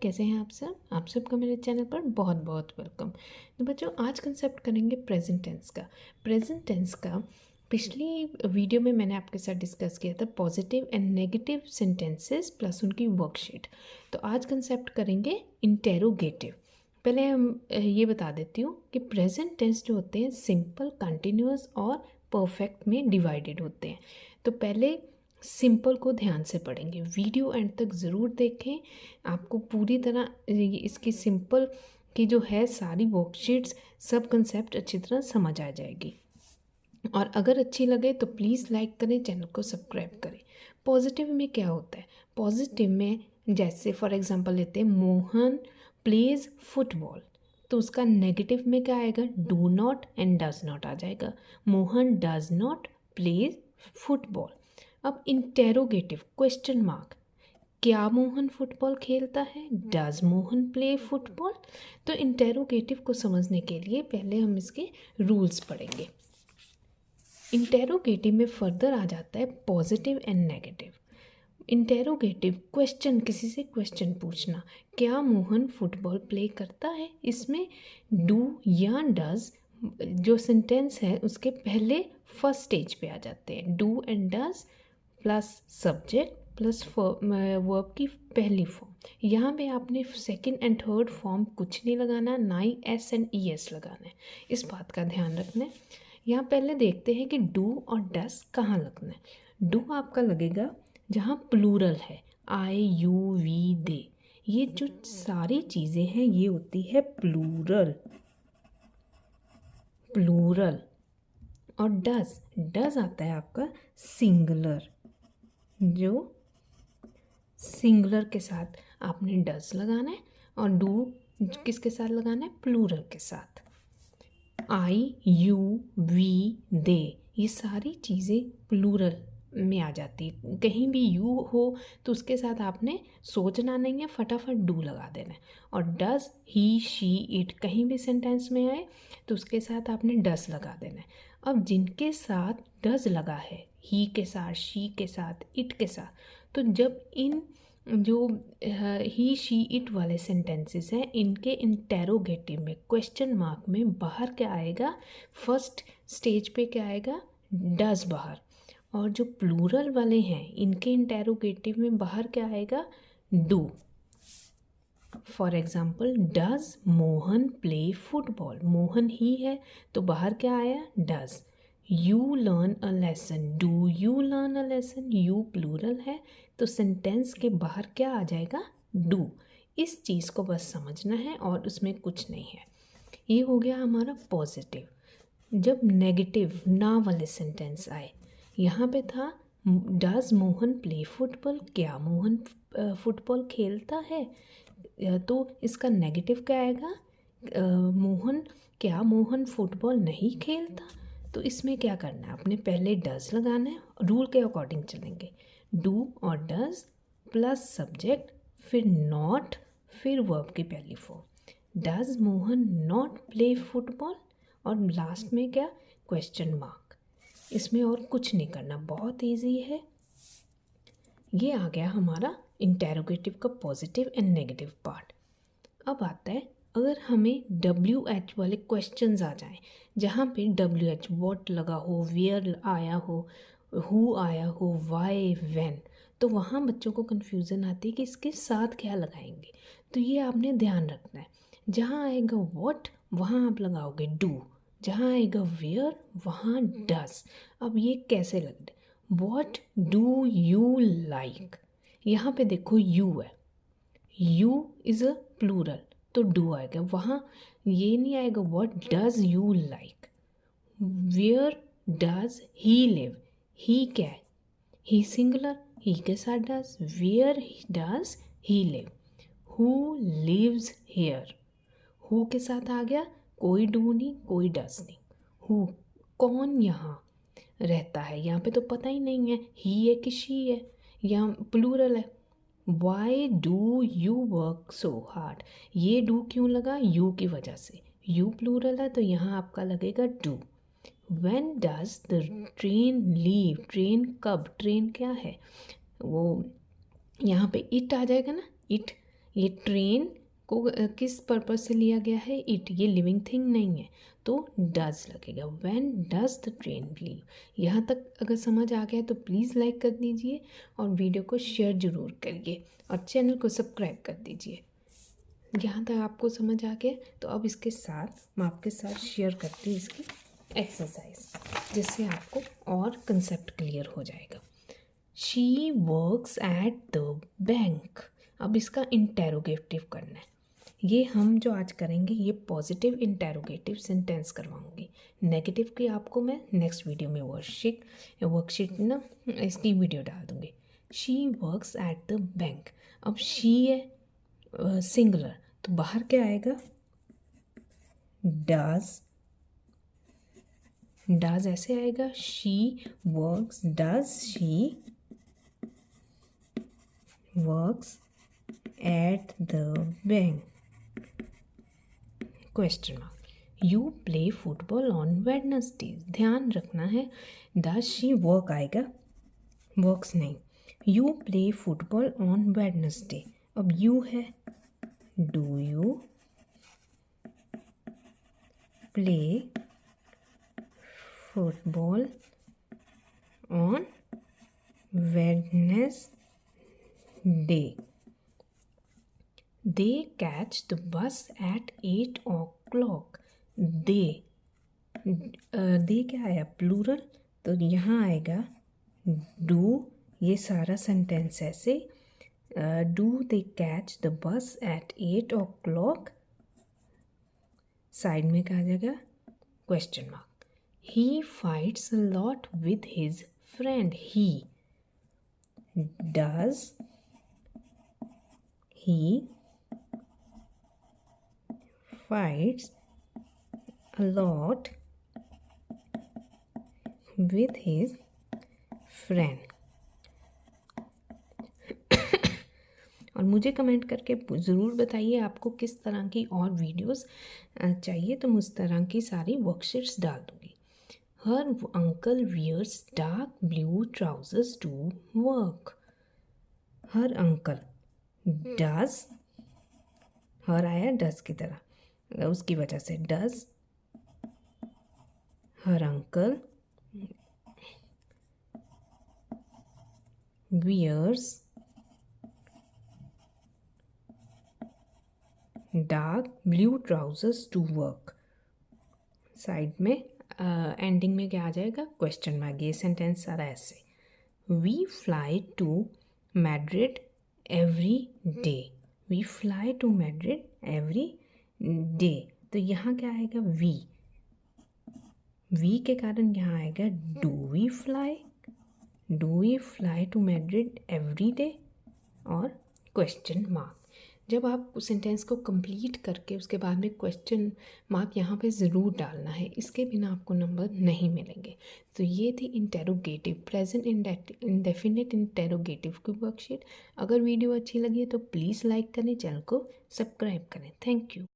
कैसे हैं आप सब? आप सबका मेरे चैनल पर बहुत बहुत वेलकम। तो बच्चों, आज कंसेप्ट करेंगे प्रेजेंट टेंस का। प्रेजेंट टेंस का पिछली वीडियो में मैंने आपके साथ डिस्कस किया था positive and negative sentences plus उनकी वर्कशीट। तो आज कंसेप्ट करेंगे इंटेरोगेटिव। पहले हम ये बता देती हूँ कि प्रेजेंट टेंस जो होते हैं सिंपल, कंटिन्यूअस और परफेक्ट में डिवाइडेड होते हैं। तो पहले सिंपल को ध्यान से पढ़ेंगे, वीडियो एंड तक ज़रूर देखें। आपको पूरी तरह इसकी सिंपल की जो है सारी वर्कशीट्स, सब कंसेप्ट अच्छी तरह समझ आ जाएगी। और अगर अच्छी लगे तो प्लीज़ लाइक करें, चैनल को सब्सक्राइब करें। पॉजिटिव में क्या होता है? पॉजिटिव में जैसे फॉर एग्जांपल लेते हैं, मोहन प्लेज फुटबॉल, तो उसका नेगेटिव में क्या आएगा? Do not and does not आ जाएगा। Mohan does not play football. अब इंटेरोगेटिव क्वेश्चन मार्क, क्या मोहन फुटबॉल खेलता है? Does Mohan play football? तो इंटेरोगेटिव को समझने के लिए पहले हम इसके रूल्स पढ़ेंगे। इंटेरोगेटिव में फर्दर आ जाता है positive and negative. Interrogative question, किसी से क्वेश्चन पूछना, क्या मोहन फुटबॉल प्ले करता है, इसमें डू या डज जो सेंटेंस है उसके पहले फर्स्ट स्टेज पे आ जाते हैं। Do and does plus subject plus verb की पहली फॉर्म। यहाँ पे आपने सेकंड एंड थर्ड फॉर्म कुछ नहीं लगाना, ना ही एस एंड ई एस लगाना है, इस बात का ध्यान रखना है। यहाँ पहले देखते हैं कि डू और डस कहाँ लगना है। डू आपका लगेगा जहाँ प्लूरल है, आई यू वी दे, ये जो सारी चीज़ें हैं ये होती है प्लूरल। प्लूरल। और डस, डस आता है आपका सिंगुलर, जो सिंगुलर के साथ आपने डस लगाना है, और डू किसके साथ लगाना है? प्लूरल के साथ। आई यू वी दे, ये सारी चीज़ें प्लूरल में आ जाती है। कहीं भी यू हो तो उसके साथ आपने सोचना नहीं है, फटाफट डू लगा देना है। और डस, ही शी इट, कहीं भी सेंटेंस में आए तो उसके साथ आपने डस लगा देना है। अब जिनके साथ डस लगा है, ही के साथ, शी के साथ, इट के साथ, तो जब इन जो ही शी इट वाले सेंटेंसेस हैं, इनके इंटेरोगेटिव में क्वेश्चन मार्क में बाहर क्या आएगा? फर्स्ट स्टेज पे क्या आएगा? डज बाहर। और जो प्लूरल वाले हैं इनके इंटेरोगेटिव में बाहर क्या आएगा? Do. For example, does Mohan play football, Mohan he है तो बाहर क्या आया? Does. You learn a lesson, do you learn a lesson, you plural है तो सेंटेंस के बाहर क्या आ जाएगा? डू। इस चीज़ को बस समझना है और उसमें कुछ नहीं है। ये हो गया हमारा पॉजिटिव। जब नेगेटिव ना वाले सेंटेंस आए, यहाँ पे था डज मोहन प्ले फुटबॉल, क्या मोहन फुटबॉल खेलता है, तो इसका नेगेटिव क्या आएगा? मोहन, क्या मोहन फुटबॉल नहीं खेलता? तो इसमें क्या करना है? आपने पहले डज लगाना है, रूल के अकॉर्डिंग चलेंगे। डू और डज प्लस सब्जेक्ट, फिर नॉट, फिर वर्ब की पहली form. Does Mohan not play football, और लास्ट में क्या? Question mark. इसमें और कुछ नहीं करना, बहुत इजी है। ये आ गया हमारा इंटेरोगेटिव का पॉजिटिव एंड नेगेटिव पार्ट। अब आता है, अगर हमें WH वाले क्वेश्चंस आ जाएं, जहाँ पे WH व्हाट लगा हो, वेयर आया हो, हु आया हो, वाई, व्हेन, तो वहाँ बच्चों को कन्फ्यूज़न आती है कि इसके साथ क्या लगाएंगे। तो ये आपने ध्यान रखना है, जहाँ आएगा व्हाट वहाँ आप लगाओगे डू, जहाँ आएगा वेयर वहाँ डस। अब ये कैसे लग रहा है? व्हाट डू यू लाइक, यहाँ पे देखो यू है, यू इज़ अ प्लूरल तो डू आएगा, वहाँ ये नहीं आएगा what does you like. Where does he live, he क्या है? ही सिंगुलर, ही के साथ does, where does he live. Who lives here, who के साथ आ गया, कोई डू नहीं कोई डज नहीं। हु, कौन यहाँ रहता है, यहाँ पे तो पता ही नहीं है ही है कि शी है, यहाँ प्लूरल है। Why do you work so hard, ये डू क्यों लगा? यू की वजह से, यू प्लूरल है तो यहाँ आपका लगेगा do. When does the train leave, train कब, ट्रेन क्या है वो, यहाँ पे इट आ जाएगा ना, इट, ये ट्रेन को किस पर्पस से लिया गया है? इट, ये लिविंग थिंग नहीं है, तो डज लगेगा। When does the train leave. यहाँ तक अगर समझ आ गया तो प्लीज़ लाइक कर दीजिए और वीडियो को शेयर ज़रूर करिए और चैनल को सब्सक्राइब कर दीजिए। यहाँ तक आपको समझ आ गया तो अब इसके साथ मैं आपके साथ शेयर करती हूँ इसकी एक्सरसाइज, जिससे आपको और कंसेप्ट क्लियर हो जाएगा। She works at the bank. अब इसका इंटेरोगेटिव करना है। ये हम जो आज करेंगे ये पॉजिटिव इंटेरोगेटिव सेंटेंस करवाऊंगी। नेगेटिव की आपको मैं नेक्स्ट वीडियो में वर्कशीट ना इसकी वीडियो डाल दूंगी। She works at the bank. अब शी है सिंगुलर, तो बाहर क्या आएगा? डज ऐसे आएगा। She works, does she works at the bank? Question mark. You play football on Wednesday. ध्यान रखना है, डज शी वर्क आएगा, वर्क्स नहीं। You play football on Wednesday. अब यू है, do you play football on Wednesday? They catch the bus at 8 o'clock. दे क्या आया? Plural, तो यहाँ आएगा डू। ये सारा सेंटेंस ऐसे, do they catch the bus at 8 o'clock। Side में क्या आ जाएगा? Question mark. He fights a lot with his friend. He, does he fights a lot with his friend। और मुझे कमेंट करके ज़रूर बताइए आपको किस तरह की और वीडियोस चाहिए, तो मैं उस तरह की सारी वर्कशीट्स डाल दूँगी। Her uncle wears dark blue trousers to work. Her uncle, does, her आया डज की तरह, उसकी वजह से does. Her uncle wears dark blue trousers to work. Side में एंडिंग में क्या आ जाएगा? Question mark. ये सेंटेंस सारा ऐसे। We fly to Madrid every day. We fly to Madrid every day, तो यहाँ क्या आएगा? वी के कारण यहाँ आएगा do we fly. Do we fly to Madrid every day और क्वेश्चन मार्क। जब आप सेंटेंस को कंप्लीट करके उसके बाद में क्वेश्चन मार्क यहाँ पे ज़रूर डालना है, इसके बिना आपको नंबर नहीं मिलेंगे। तो ये थी इंटेरोगेटिव, प्रेजेंट इंडेफिनिट इंटेरोगेटिव की वर्कशीट। अगर वीडियो अच्छी लगी तो प्लीज़ लाइक करें, चैनल को सब्सक्राइब करें। Thank you.